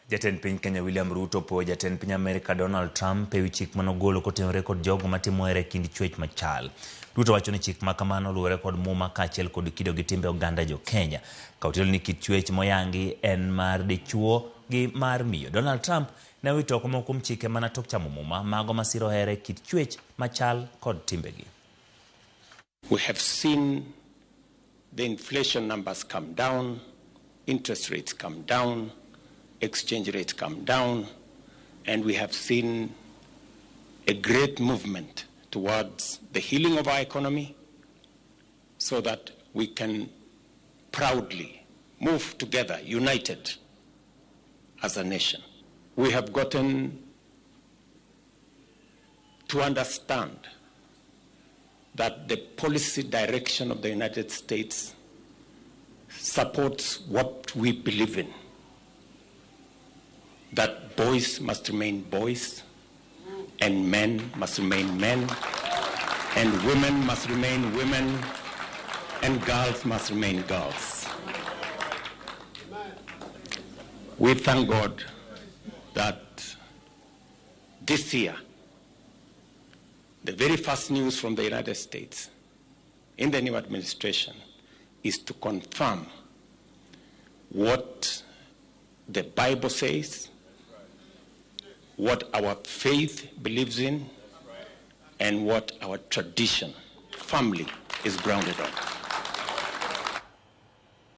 Jatend piny Kenya William Ruto po jatend piny Amerika Donald Trump ewi chik manogolo kotenore kod jogo matimo hera e kind chwech machal. Ruto wacho ni chik makamano luwore kod muma kaachiel kod kido gi timbe oganda jo Kenya. Kautelo ni kit chwech moyangi en mar dichuo gi mar miyo. Donald Trump ne owito oko moko kuom chike mana tok chamo muma mago masiro hera e kit chwech machal kod timbegi. We have seen the inflation numbers come down, interest rates come down, exchange rates come down, and we have seen a great movement towards the healing of our economy so that we can proudly move together, united as a nation. We have gotten to understand that the policy direction of the United States supports what we believe in, that boys must remain boys, and men must remain men, and women must remain women, and girls must remain girls. We thank God that this year, the very first news from the United States in the new administration is to confirm what the Bible says, what our faith believes in, and what our tradition, family, is grounded on.